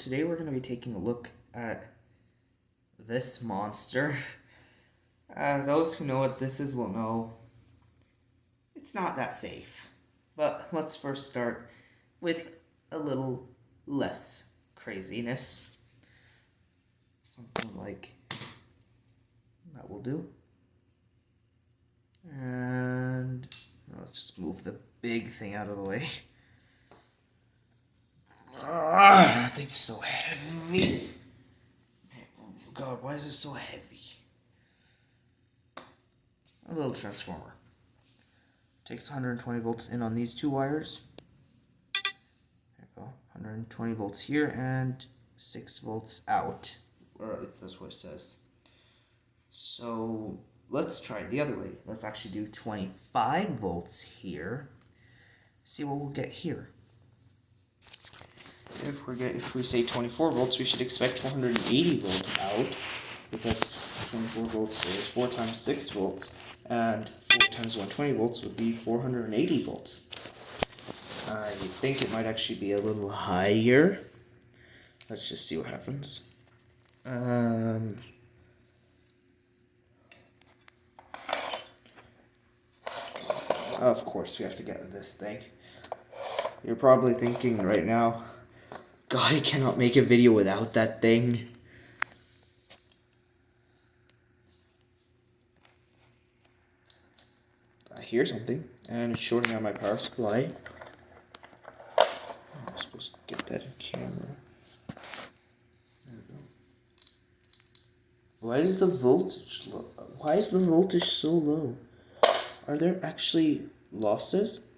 today we're going to be taking a look at this monster. Those who know what this is will know it's not that safe. But let's first start with a little less craziness. Something like that will do. And let's just move the big thing out of the way. That thing's so heavy. Oh God, why is it so heavy? A little transformer. Takes 120 volts in on these two wires. There you go. 120 volts here and 6 volts out. Or at least that's what it says. So let's try it the other way. Let's actually do 25 volts here. See what we'll get here. If we say 24 volts, we should expect 480 volts out, because 24 volts is 4 times 6 volts, and 4 times 120 volts would be 480 volts. I think it might actually be a little higher. Let's just see what happens. Of course, we have to get this thing. You're probably thinking right now, God, I cannot make a video without that thing. I hear something, and it's shorting out my power supply. I'm supposed to get that in camera. There we go. Why is the voltage low? Why is the voltage so low? Are there actually losses?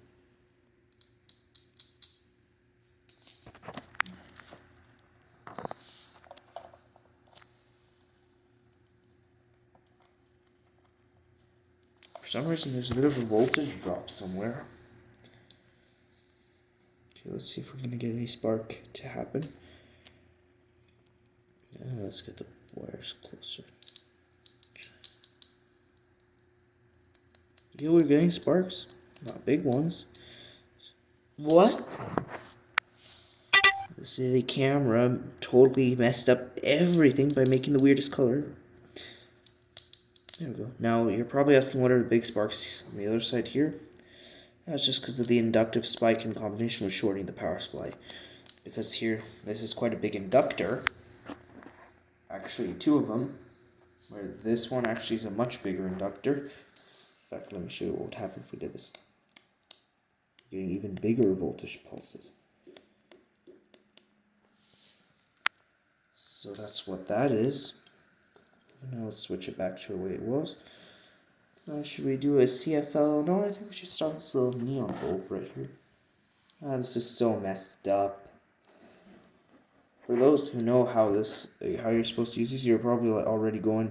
For some reason, there's a bit of a voltage drop somewhere. Okay, let's see if we're going to get any spark to happen. Yeah, let's get the wires closer. Yeah, we're getting sparks. Not big ones. What? The silly camera totally messed up everything by making the weirdest color. There we go. Now, you're probably asking what are the big sparks on the other side here? That's just because of the inductive spike in combination with shorting the power supply. Because here, this is quite a big inductor. Actually, 2 of them. Where this one actually is a much bigger inductor. In fact, let me show you what would happen if we did this. Getting even bigger voltage pulses. So that's what that is. Now let's switch it back to the way it was. Should we do a CFL? No, I think we should start this little neon bulb right here. This is so messed up. For those who know how you're supposed to use this, you're probably already going,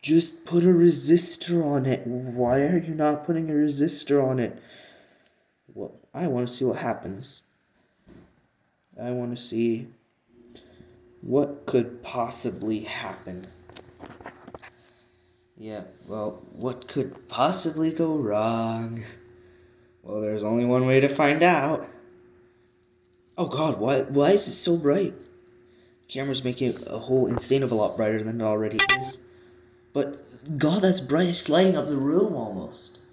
just put a resistor on it. Why are you not putting a resistor on it? Well, I want to see what happens. I want to see what could possibly happen. Yeah, well, what could possibly go wrong? Well, there's only one way to find out. Oh God, why is it so bright? Camera's making it a whole insane of a lot brighter than it already is. But, God, that's bright. It's lighting up the room almost.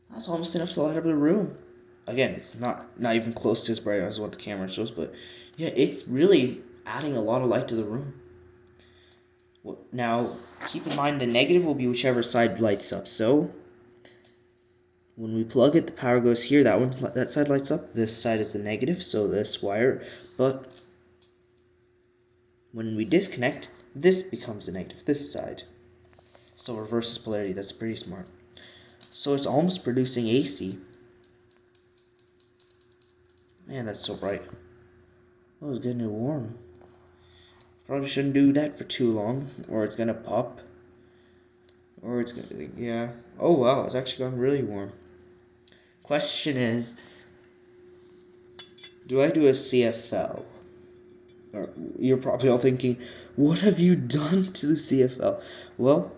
That's almost enough to light up the room. Again, it's not even close to as bright as what the camera shows, but yeah, it's really adding a lot of light to the room. Now, keep in mind the negative will be whichever side lights up. So, when we plug it, the power goes here. That side lights up. This side is the negative, so this wire. But when we disconnect, this becomes the negative, this side. So reverses polarity. That's pretty smart. So it's almost producing AC. Man, that's so bright. Oh, it's getting warm. Probably shouldn't do that for too long, or it's gonna pop. Or it's gonna, yeah. Oh wow, it's actually gotten really warm. Question is, do I do a CFL? Or you're probably all thinking, what have you done to the CFL? Well,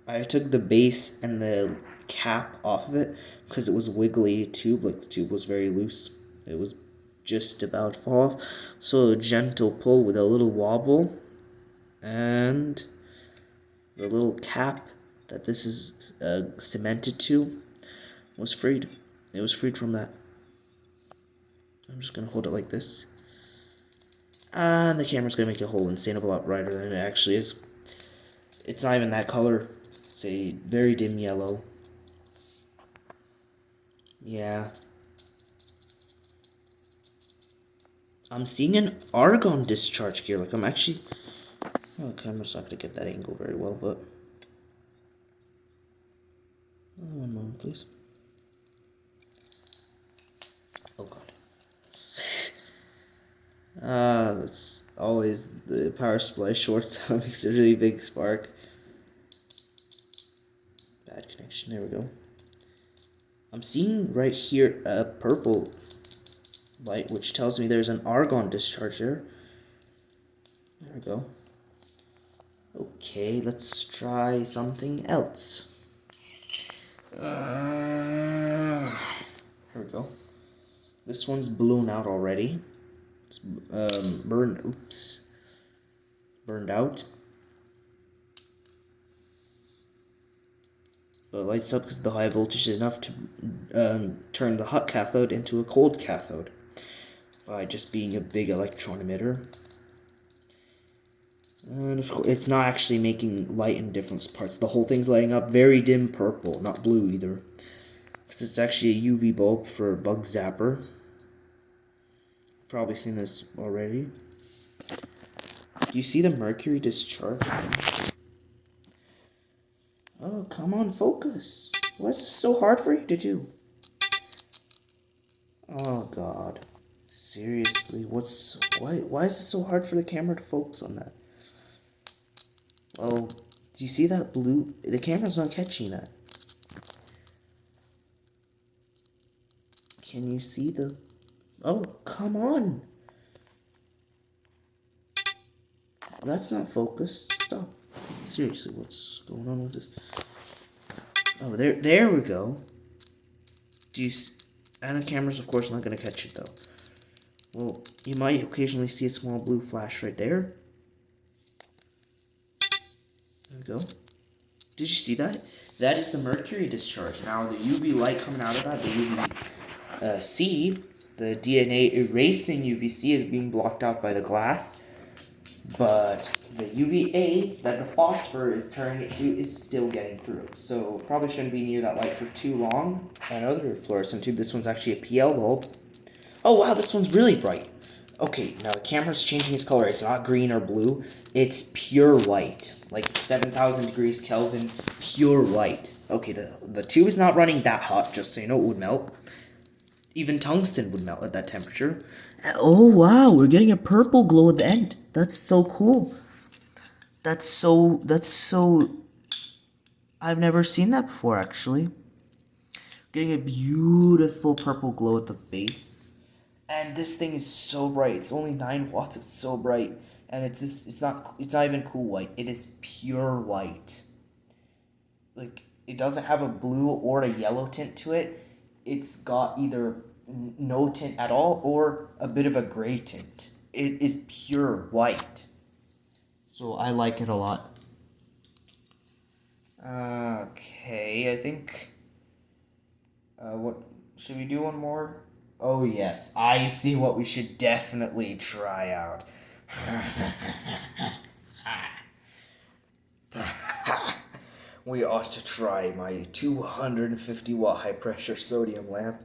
I took the base and the cap off of it because it was a wiggly tube, like the tube was very loose. It was just about fall off. So a gentle pull with a little wobble, and the little cap that this is cemented to was freed. It was freed from that. I'm just gonna hold it like this. And the camera's gonna make a whole insane of a lot brighter than it actually is. It's not even that color. It's a very dim yellow. Yeah. I'm seeing an argon discharge here. Like, I'm actually... Oh, the camera's not gonna get that angle very well, but... One moment, please. Oh, God. It's always the power supply shorts out, makes a really big spark. Bad connection, there we go. I'm seeing right here a purple light, which tells me there's an argon discharge there. There we go. Okay, let's try something else. Here we go. This one's blown out already. It's burned out. But it lights up because the high voltage is enough to turn the hot cathode into a cold cathode by just being a big electron emitter. And of course, it's not actually making light in different parts. The whole thing's lighting up very dim purple, not blue either. Because it's actually a UV bulb for a bug zapper. Probably seen this already. Do you see the mercury discharge? Oh, come on, focus. Why is this so hard for you to do? Oh, God. Seriously, why is it so hard for the camera to focus on that? Oh, do you see that blue? The camera's not catching that. Can you see the... Oh, come on. That's not focused. Stop. Seriously, what's going on with this? Oh, there we go. Do you... And the camera's, of course, not going to catch it, though. Well, you might occasionally see a small blue flash right there. There we go. Did you see that? That is the mercury discharge. Now, the UV light coming out of that, the UVC, the DNA erasing UVC is being blocked out by the glass. But the UVA that the phosphor is turning it to is still getting through. So, probably shouldn't be near that light for too long. Another fluorescent tube. This one's actually a PL bulb. Oh, wow, this one's really bright. Okay, now the camera's changing its color. It's not green or blue. It's pure white. Like 7,000 degrees Kelvin, pure white. Okay, the tube is not running that hot, just so you know it would melt. Even tungsten would melt at that temperature. Oh, wow, we're getting a purple glow at the end. That's so cool. That's so... I've never seen that before, actually. Getting a beautiful purple glow at the base. And this thing is so bright. It's only 9 watts. It's so bright. And it's not even cool white. It is pure white. Like, it doesn't have a blue or a yellow tint to it. It's got either no tint at all or a bit of a gray tint. It is pure white. So I like it a lot. Okay, I think... what... Should we do one more? Oh yes, I see what we should definitely try out. We ought to try my 250 watt high pressure sodium lamp.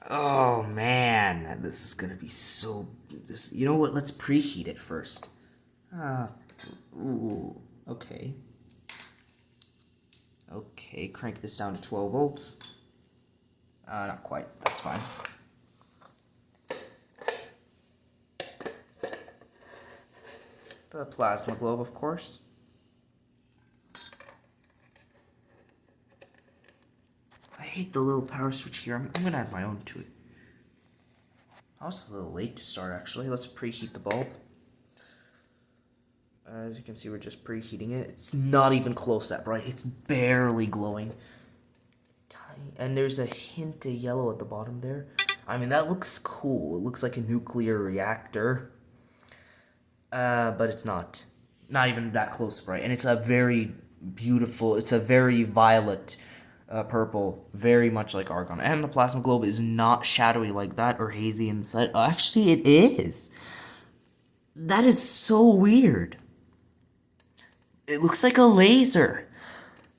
Oh man, this is gonna be so... You know what, let's preheat it first. Okay. Okay, crank this down to 12 volts. Not quite, that's fine. The plasma globe, of course. I hate the little power switch here. I'm gonna add my own to it. I was a little late to start, actually. Let's preheat the bulb. As you can see, we're just preheating it. It's not even close that bright. It's barely glowing. And there's a hint of yellow at the bottom there. I mean, that looks cool. It looks like a nuclear reactor. But it's not. Not even that close bright. And it's a very beautiful, it's a very violet purple, very much like argon. And the plasma globe is not shadowy like that or hazy inside. Actually, it is. That is so weird. It looks like a laser.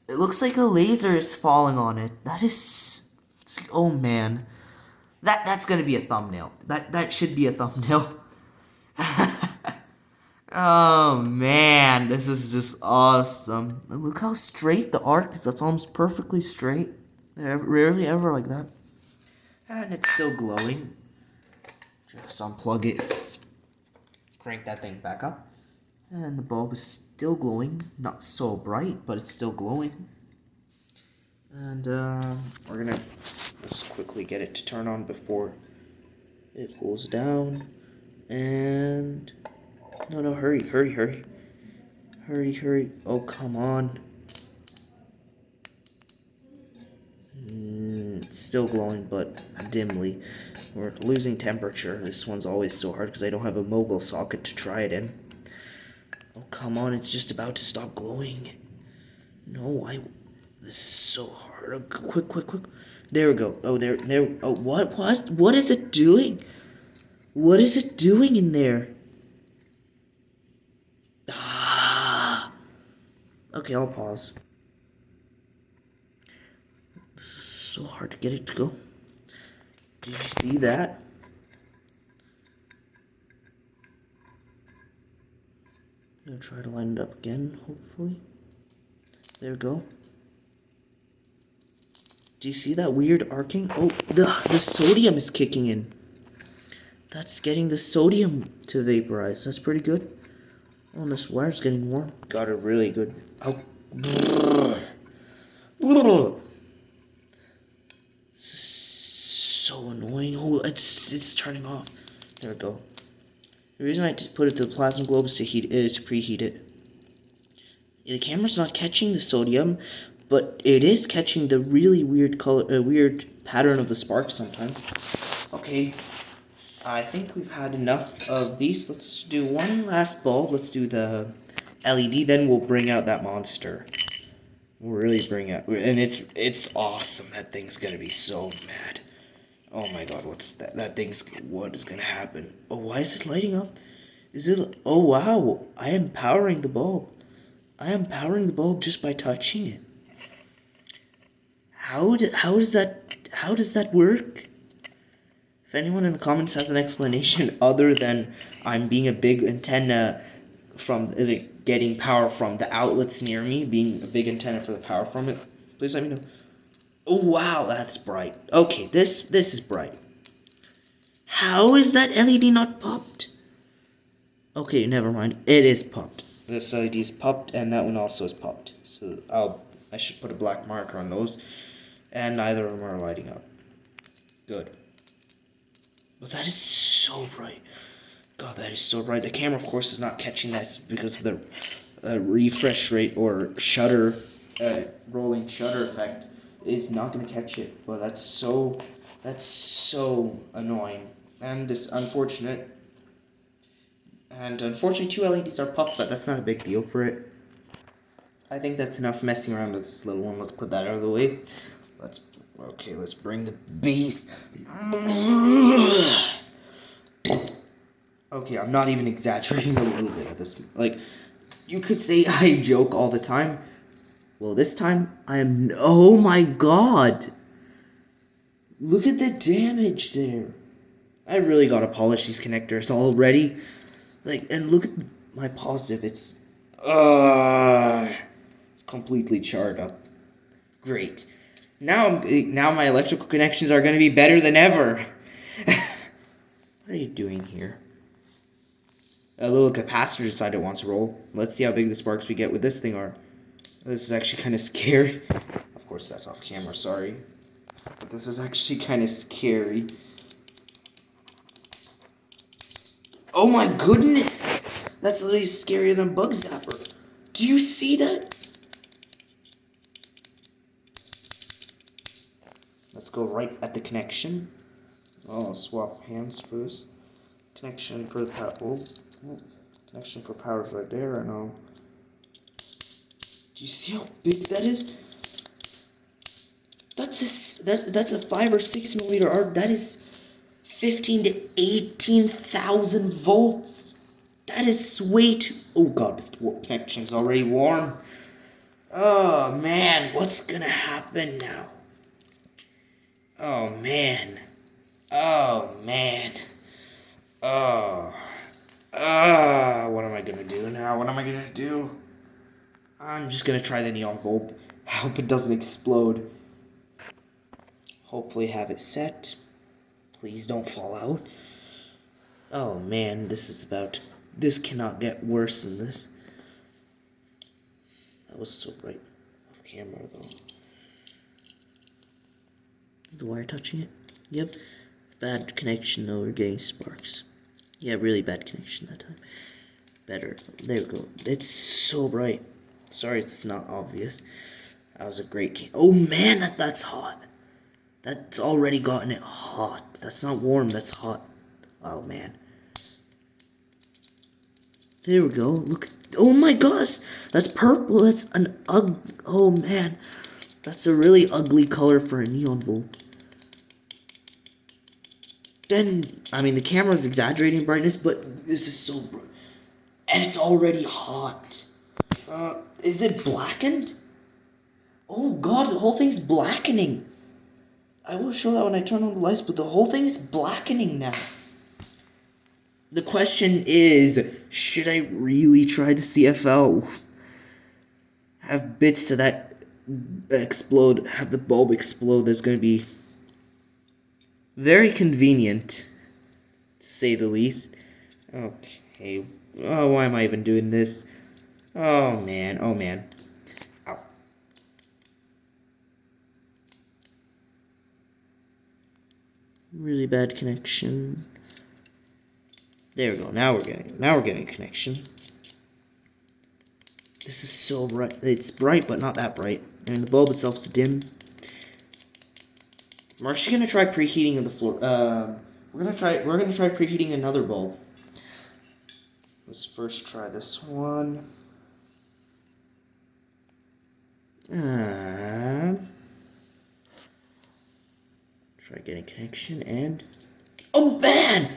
It looks like a laser is falling on it. That is... It's like, oh man. That's gonna be a thumbnail. That should be a thumbnail. Oh man, this is just awesome. And look how straight the arc is. That's almost perfectly straight. Rarely ever like that. And it's still glowing. Just unplug it. Crank that thing back up. And the bulb is still glowing. Not so bright, but it's still glowing. And we're gonna just quickly get it to turn on before it cools down. And no, hurry. Hurry. Oh, come on. It's still glowing, but dimly. We're losing temperature. This one's always so hard because I don't have a mogul socket to try it in. Oh, come on, it's just about to stop glowing. No, this is so hard. Oh, quick. There we go. Oh, there. Oh, what is it doing? What is it doing in there? Okay, I'll pause. This is so hard to get it to go. Did you see that? I'm gonna try to line it up again, hopefully. There we go. Do you see that weird arcing? Oh, the sodium is kicking in. That's getting the sodium to vaporize. That's pretty good. Oh, and this wire's getting warm. Got it really good. Oh. This is so annoying. Oh, it's turning off. There we go. The reason I put it to the plasma globe is to preheat it. The camera's not catching the sodium, but it is catching the really weird color, weird pattern of the spark sometimes. Okay, I think we've had enough of these. Let's do one last bulb. Let's do the LED. Then we'll bring out that monster. We'll really bring out, and it's awesome. That thing's gonna be so mad. Oh my god, what's that? What is gonna happen? Oh, why is it lighting up? Oh wow, I am powering the bulb. I am powering the bulb just by touching it. How does that work? If anyone in the comments has an explanation other than I'm being a big antenna getting power from the outlets near me, being a big antenna for the power from it, please let me know. Oh wow, that's bright. Okay, this is bright. How is that LED not popped? Okay, never mind. It is popped. This LED is popped, and that one also is popped. So I should put a black marker on those, and neither of them are lighting up. Good. But that is so bright. God, that is so bright. The camera, of course, is not catching that because of the refresh rate or shutter, rolling shutter effect is not going to catch it. But that's so annoying and unfortunate. And unfortunately, 2 LEDs are popped, but that's not a big deal for it. I think that's enough messing around with this little one. Let's put that out of the way. Let's bring the beast. Okay, I'm not even exaggerating a little bit of this. Like, you could say I joke all the time. Well, this time, oh my god! Look at the damage there. I really gotta polish these connectors already. Like, and look at my positive. It's completely charred up. Great. Now my electrical connections are gonna be better than ever. What are you doing here? A little capacitor decided it wants to roll. Let's see how big the sparks we get with this thing are. This is actually kind of scary. Of course, that's off camera, sorry. But this is actually kind of scary. Oh my goodness! That's literally scarier than Bug Zapper. Do you see that? Let's go right at the connection. Oh, swap hands first. Connection for the power. Oh, connection for power is right there. I know. Do you see how big that is? That's a 5 or 6 millimeter arc. That is 15 to 18,000 volts. That is way too. Oh god, this connection is already warm. Oh man, what's gonna happen now? Oh man. Oh man. Oh. What am I gonna do now? What am I gonna do? I'm just gonna try the neon bulb. I hope it doesn't explode. Hopefully have it set. Please don't fall out. Oh man, this cannot get worse than this. That was so bright off camera though. Is the wire touching it? Yep. Bad connection though, we're getting sparks. Yeah, really bad connection that time. Better. There we go. It's so bright. Sorry it's not obvious. That was a great game. Oh man, that's hot. That's already gotten it hot. That's not warm, that's hot. Oh man. There we go. Look. Oh my gosh. That's purple. That's an oh man. That's a really ugly color for a neon bulb. Then, I mean, the camera's exaggerating brightness, but this is so bright. And it's already hot. Is it blackened? Oh god, the whole thing's blackening. I will show that when I turn on the lights, but the whole thing is blackening now. The question is, should I really try the CFL? Have bits to that explode, have the bulb explode. That's going to be very convenient, to say the least. Okay. Oh, why am I even doing this? Oh, man. Oh, man. Ow. Really bad connection. There we go. Now we're getting a connection. This is so bright. It's bright, but not that bright. And the bulb itself is dim. We're actually gonna try preheating of the floor. We're gonna try preheating another bulb. Let's first try this one. Try getting connection and. Oh man!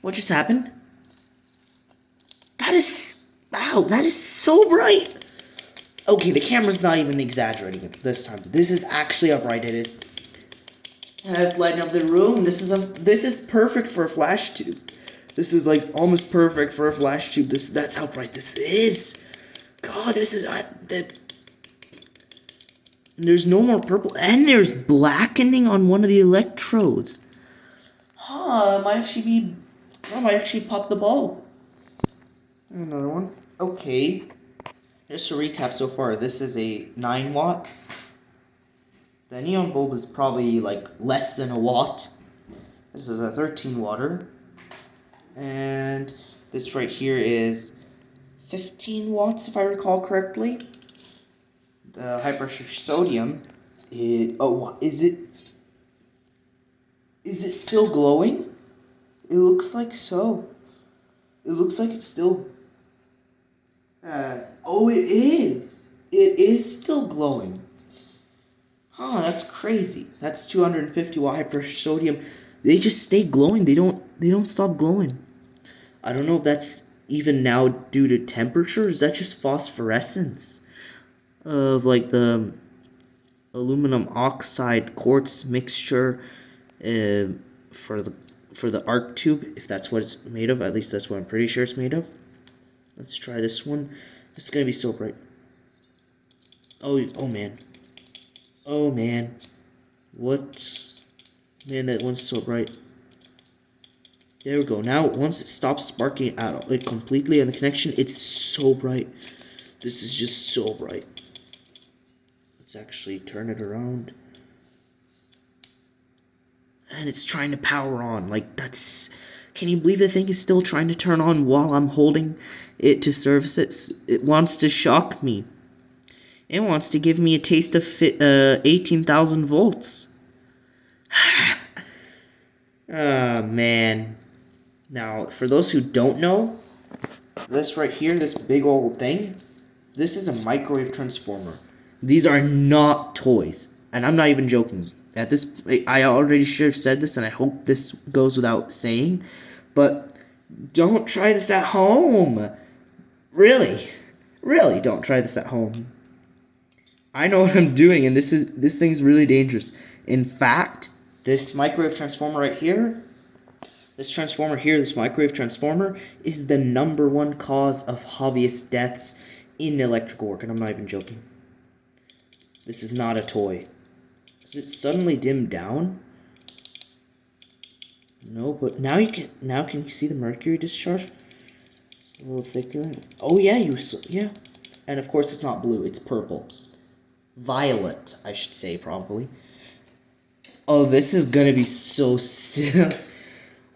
What just happened? That is so bright. Okay, the camera's not even exaggerating it this time. This is actually how bright it is. It has lighting up the room. This is perfect for a flash tube. This is like almost perfect for a flash tube. That's how bright this is. God, this is there's no more purple, and there's blackening on one of the electrodes. Huh? I might actually pop the bulb. Another one. Okay. Just to recap so far, this is a 9 watt. The neon bulb is probably like less than a watt. This is a 13 watter. And this right here is 15 watts if I recall correctly. The high pressure sodium is, is it still glowing? It looks like so. It looks like it's still oh, it is. It is still glowing. Huh, that's crazy. That's 250 watt high pressure sodium. They just stay glowing. They don't stop glowing. I don't know if that's even now due to temperature, or is that just phosphorescence of like the aluminum oxide quartz mixture for the arc tube, if that's what it's made of. At least that's what I'm pretty sure it's made of. Let's try this one. This is gonna be so bright. Oh man. Oh man. What? Man, that one's so bright. There we go. Now, once it stops sparking out like completely on the connection, it's so bright. This is just so bright. Let's actually turn it around. And it's trying to power on. Like, that's... Can you believe the thing is still trying to turn on while I'm holding it to service it? It wants to shock me. It wants to give me a taste of 18,000 volts. Ah, man. Now, for those who don't know, this right here, this big old thing, this is a microwave transformer. These are not toys. And I'm not even joking. At this, I already should have said this, and I hope this goes without saying, but don't try this at home. Really, don't try this at home. I know what I'm doing, and this thing's really dangerous. In fact, this microwave transformer right here, this microwave transformer, is the #1 cause of hobbyist deaths in electrical work, and I'm not even joking. This is not a toy. Does it suddenly dim down? No, but now can you see the mercury discharge? It's a little thicker. Oh yeah, yeah. And of course it's not blue, it's purple. Violet, I should say, probably. Oh, this is gonna be so silly.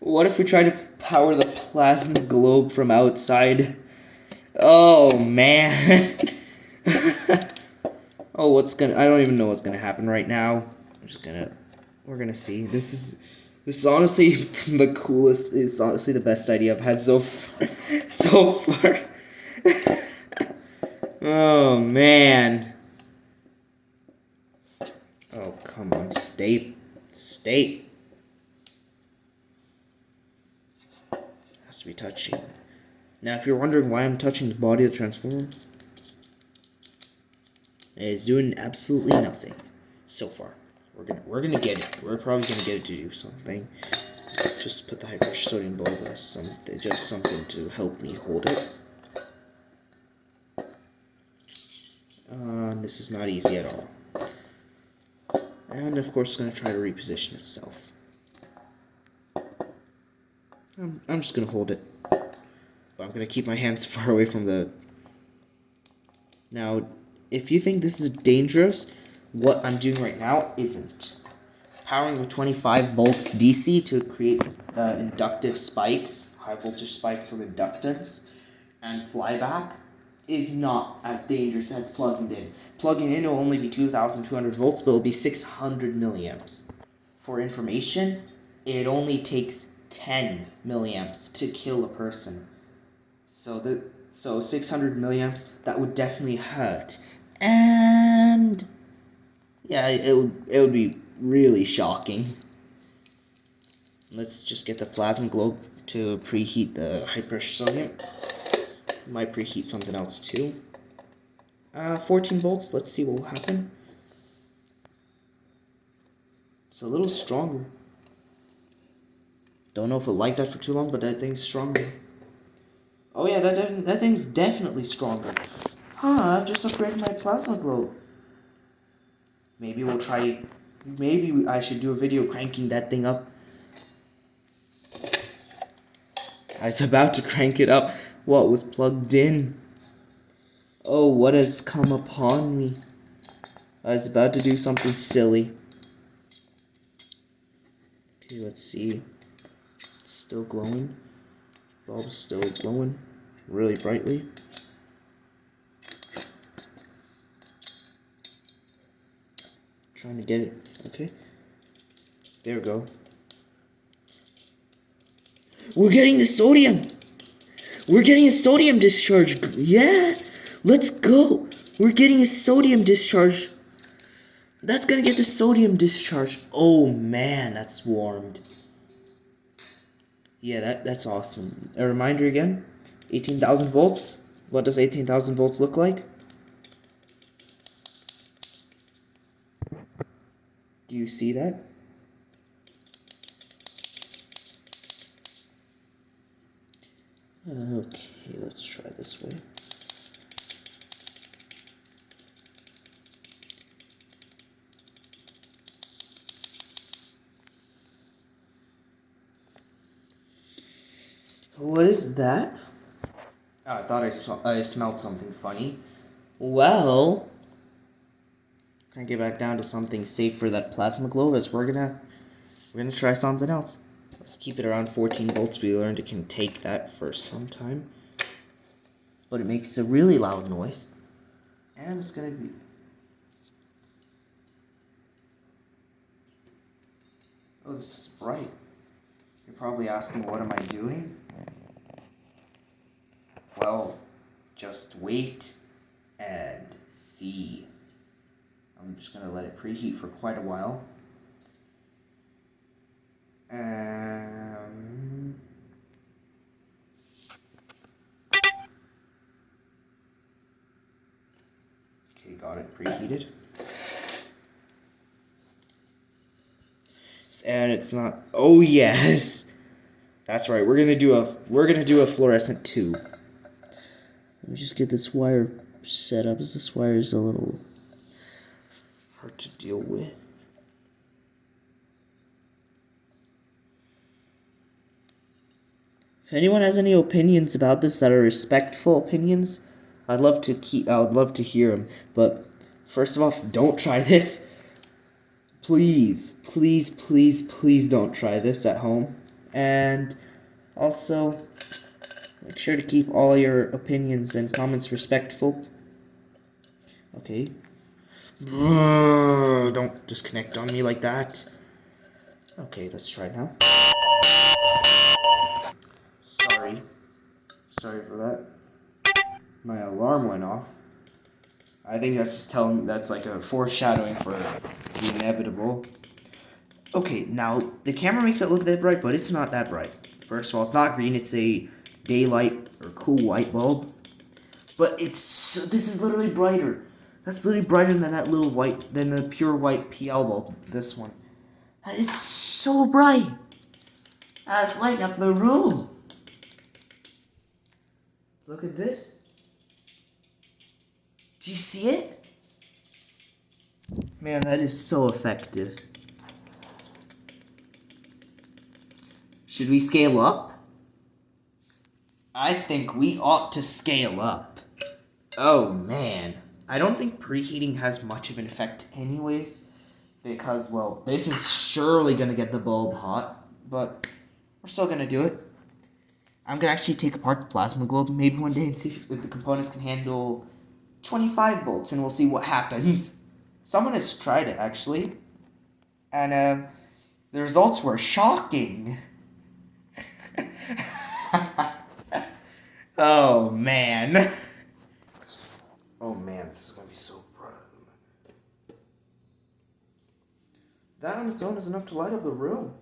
What if we try to power the plasma globe from outside? Oh man. Oh, I don't even know what's gonna happen right now. We're gonna see. This is honestly the coolest. It's honestly the best idea I've had so far. Oh man. Oh come on, stay. Has to be touching. Now, if you're wondering why I'm touching the body of the transformer, it's doing absolutely nothing so far. We're gonna get it. We're probably gonna get it to do something. Just put the high pressure sodium bulb as something to help me hold it. This is not easy at all. And of course, it's gonna try to reposition itself. I'm just gonna hold it, but I'm gonna keep my hands far away from the. Now, if you think this is dangerous, what I'm doing right now isn't. Powering with 25 volts DC to create inductive spikes, high voltage spikes from inductance, and flyback is not as dangerous as plugging in. Plugging in will only be 2,200 volts, but it will be 600 milliamps. For information, it only takes 10 milliamps to kill a person. So 600 milliamps, that would definitely hurt. And yeah, it would be really shocking. Let's just get the plasma globe to preheat the high pressure sodium. Might preheat something else too. 14 volts, let's see what will happen. It's a little stronger. Don't know if it liked that for too long, but that thing's stronger. Oh yeah, that thing's definitely stronger. I've just upgraded my plasma globe. Maybe I should do a video cranking that thing up. I was about to crank it up. What was plugged in? Oh, what has come upon me? I was about to do something silly. Okay, let's see. It's still glowing. Bulb's still glowing really brightly. Trying to get it. Okay. There we go. We're getting the sodium! We're getting a sodium discharge! Yeah! Let's go! We're getting a sodium discharge! That's gonna get the sodium discharge! Oh man, that's warmed. Yeah, that's awesome. A reminder again, 18,000 volts. What does 18,000 volts look like? Do you see that? Okay, let's try this way. What is that? Oh, I thought I smelled something funny. Well, gonna get back down to something safe for that plasma globe. As we're gonna try something else. Let's keep it around 14 volts. We learned it can take that for some time, but it makes a really loud noise. And it's gonna be... Oh, this is bright. You're probably asking, what am I doing? Well, just wait and see. I'm just gonna let it preheat for quite a while. Okay, got it preheated. And it's not. Oh yes, that's right. We're gonna do a fluorescent tube. Let me just get this wire set up, as this wire is a little hard to deal with. If anyone has any opinions about this that are respectful opinions, I would love to hear them. But first of all, don't try this. Please, please, please, please don't try this at home. And also, make sure to keep all your opinions and comments respectful. Okay. Don't disconnect on me like that. Okay, let's try now. Sorry for that. My alarm went off. I think that's just that's like a foreshadowing for the inevitable. Okay, now the camera makes it look that bright, but it's not that bright. First of all, it's not green, it's a daylight or cool white bulb. But this is literally brighter. That's literally brighter than than the pure white PL bulb, this one. That is so bright. That's lighting up the room. Look at this. Do you see it? Man, that is so effective. Should we scale up? I think we ought to scale up. Oh man. I don't think preheating has much of an effect anyways, because, well, this is surely gonna get the bulb hot, but we're still gonna do it. I'm gonna actually take apart the plasma globe maybe one day and see if the components can handle 25 volts, and we'll see what happens. Someone has tried it, actually, and the results were shocking. Oh man. Oh man, this is gonna be so bright. That on its own is enough to light up the room.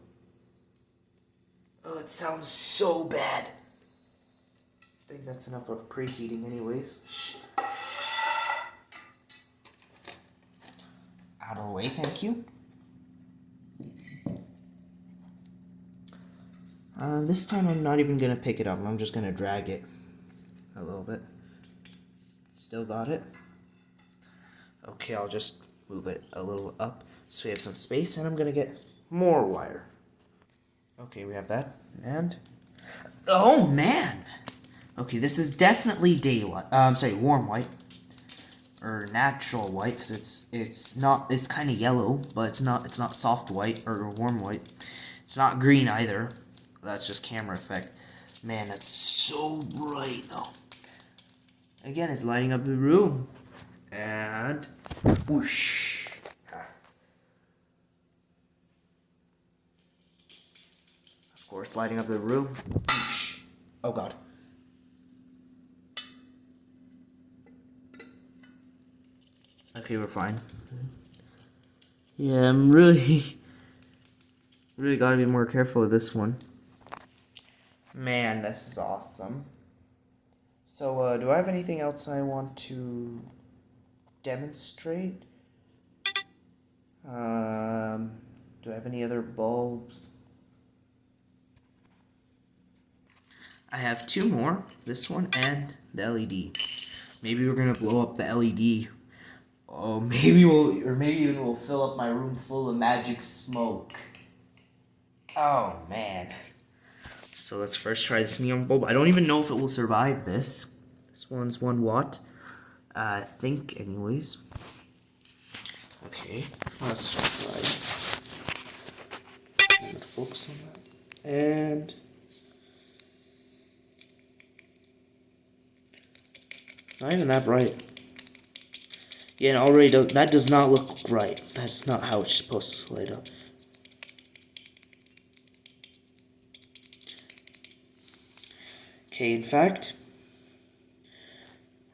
Oh, it sounds so bad. I think that's enough of preheating anyways. Out of the way, thank you. This time I'm not even gonna pick it up, I'm just gonna drag it a little bit. Still got it. Okay, I'll just move it a little up so we have some space, and I'm gonna get more wire. Okay, we have that, and... Oh man! Okay, this is definitely warm white. Or natural white, because it's kind of yellow, but it's not soft white or warm white. It's not green either. That's just camera effect. Man, that's so bright though. Again, it's lighting up the room. And whoosh. Of course, lighting up the room. Whoosh. Oh god. Okay, we're fine. Yeah, I'm really gotta be more careful with this one. Man, this is awesome. So, do I have anything else I want to demonstrate? Do I have any other bulbs? I have two more, this one and the LED. Maybe we're gonna blow up the LED. Oh, maybe we'll fill up my room full of magic smoke. Oh man. So let's first try this neon bulb. I don't even know if it will survive this. This one's 1 watt. I think, anyways. Okay, let's try. Focus on that. And not even that bright. Yeah, and already that does not look right. That's not how it's supposed to light up. Okay, in fact,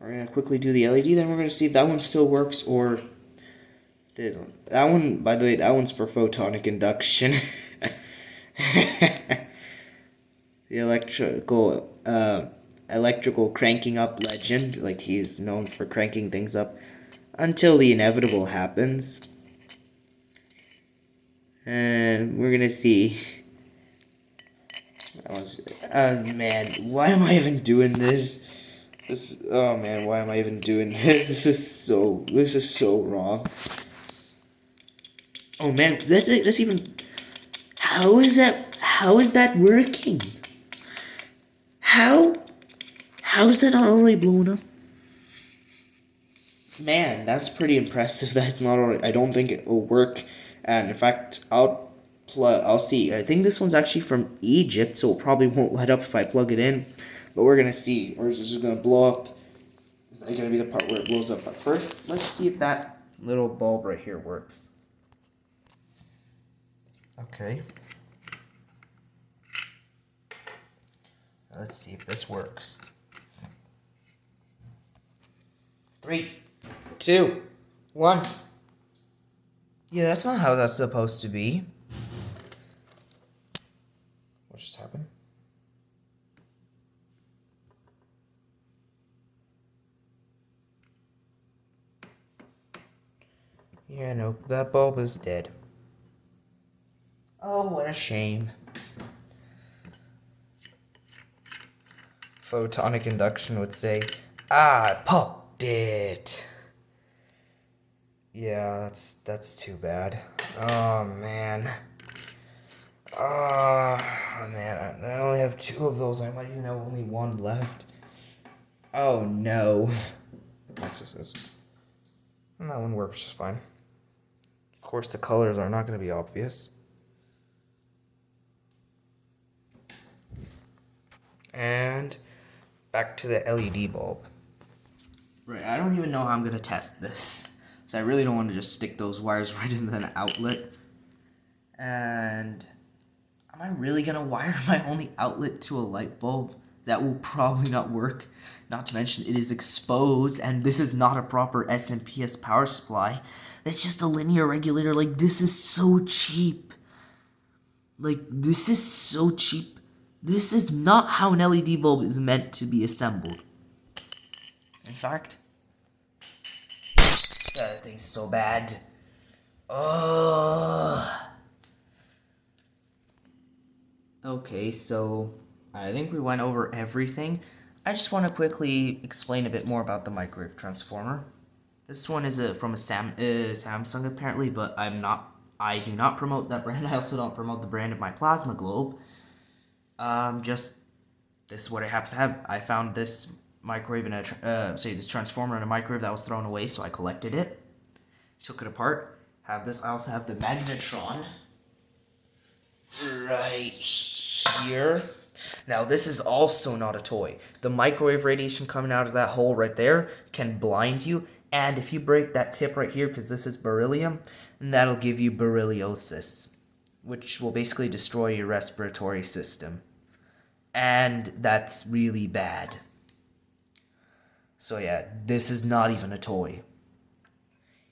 we're going to quickly do the LED, then we're going to see if that one still works, or... That one, by the way, that one's for photonic induction. The electrical cranking up legend, like he's known for cranking things up until the inevitable happens. And we're gonna see. Man, why am I even doing this? Oh man, why am I even doing this? This is so wrong. Oh man, that's even. How is that working? How is that not already blown up? Man, that's pretty impressive. That's not already. I don't think it will work. And in fact, I'll see. I think this one's actually from Egypt, so it probably won't light up if I plug it in. But we're gonna see. Or is it just gonna blow up? Is that gonna be the part where it blows up? But first, let's see if that little bulb right here works. Okay. Let's see if this works. 3, 2, 1. Yeah, that's not how that's supposed to be. What just happened? Yeah, no, that bulb is dead. Oh, what a shame. Photonic induction would say, I popped it. Yeah, that's too bad. Oh man. Oh man, I only have 2 of those. I might even have only 1 left. Oh no. What's this? And that one works just fine. Of course, the colors are not going to be obvious. And back to the LED bulb. Right, I don't even know how I'm going to test this. So I really don't want to just stick those wires right into an outlet. And am I really going to wire my only outlet to a light bulb? That will probably not work. Not to mention it is exposed, and this is not a proper SMPS power supply. It's just a linear regulator. Like, this is so cheap. Like, this is so cheap. This is not how an LED bulb is meant to be assembled. In fact, that thing's so bad. Okay, so I think we went over everything. I just want to quickly explain a bit more about the microwave transformer. This one is from a Samsung apparently, but I do not promote that brand. I also don't promote the brand of my plasma globe. This is what I happen to have. I found this microwave in this transformer in a microwave that was thrown away, so I collected it, took it apart. Have this. I also have the magnetron right here. Now, this is also not a toy. The microwave radiation coming out of that hole right there can blind you, and if you break that tip right here, because this is beryllium, and that'll give you berylliosis, which will basically destroy your respiratory system. And that's really bad. So yeah, this is not even a toy.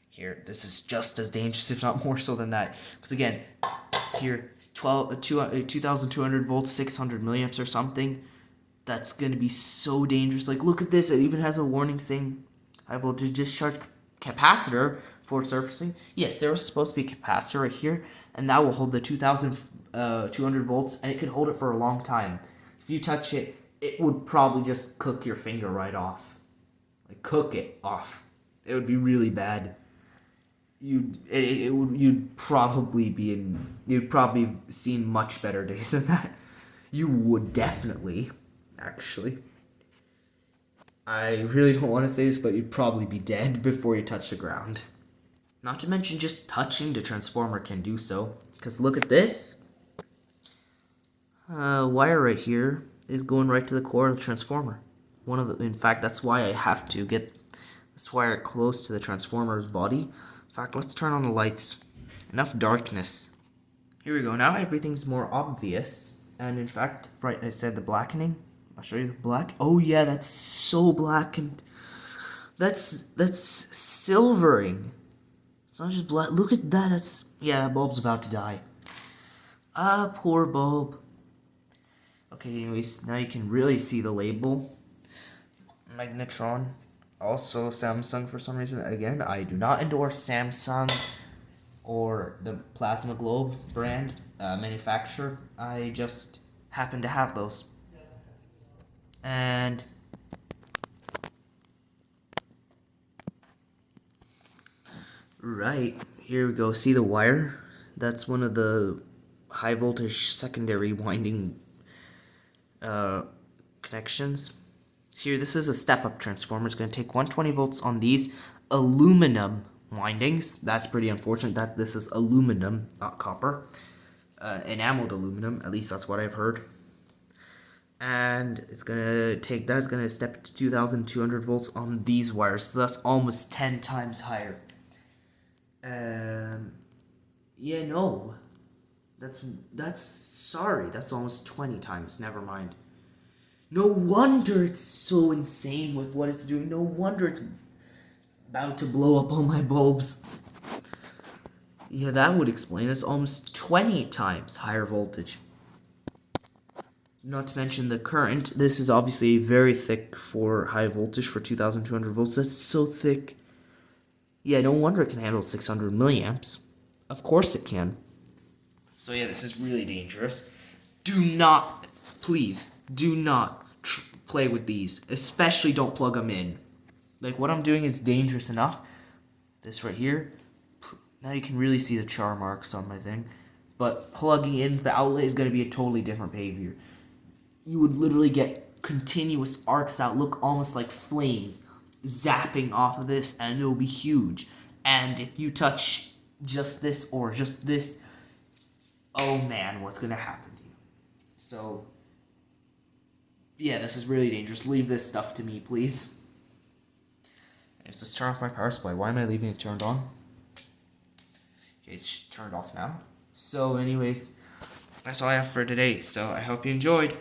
Here, this is just as dangerous, if not more so than that. Because again, here, 2,200 volts, 600 milliamps or something. That's going to be so dangerous. Like, look at this. It even has a warning saying high voltage discharge capacitor for surfacing. Yes, there was supposed to be a capacitor right here, and that will hold the 2,200 volts, and it could hold it for a long time. If you touch it, it would probably just cook your finger right off. Like, cook it off. It would be really bad. You'd probably seen much better days than that. You would definitely, actually. I really don't want to say this, but you'd probably be dead before you touch the ground. Not to mention just touching the transformer can do so. Because look at this. Wire right here is going right to the core of the transformer. In fact, that's why I have to get the this wire close to the transformer's body. In fact, let's turn on the lights. Enough darkness. Here we go. Now everything's more obvious. And in fact, right, I said the blackening. I'll show you the black. Oh yeah, that's so blackened. That's silvering. It's not just black. Look at that. Yeah, that bulb's about to die. Ah, poor bulb. Okay, anyways, now you can really see the label. Magnetron. Also Samsung for some reason. Again, I do not endorse Samsung or the Plasma Globe brand manufacturer. I just happen to have those. And right, here we go. See the wire? That's one of the high voltage secondary winding connections. So here, this is a step-up transformer. It's going to take 120 volts on these aluminum windings. That's pretty unfortunate that this is aluminum, not copper. Enameled aluminum, at least that's what I've heard. And it's going to take that. It's going to step to 2,200 volts on these wires. So that's almost 10 times higher. Yeah, no. Sorry, that's almost 20 times. Never mind. No wonder it's so insane with what it's doing. No wonder it's about to blow up all my bulbs. Yeah, that would explain. It's almost 20 times higher voltage. Not to mention the current. This is obviously very thick for high voltage for 2,200 volts. That's so thick. Yeah, no wonder it can handle 600 milliamps. Of course it can. So yeah, this is really dangerous. Do not, please, do not play with these. Especially don't plug them in. Like, what I'm doing is dangerous enough. This right here. Now you can really see the char marks on my thing. But plugging in the outlet is going to be a totally different behavior. You would literally get continuous arcs that look almost like flames zapping off of this, and it'll be huge. And if you touch just this or just this, oh man, what's going to happen to you? So, yeah, this is really dangerous. Leave this stuff to me, please. Let's turn off my power supply. Why am I leaving it turned on? Okay, it's turned off now. So, anyways, that's all I have for today. So, I hope you enjoyed.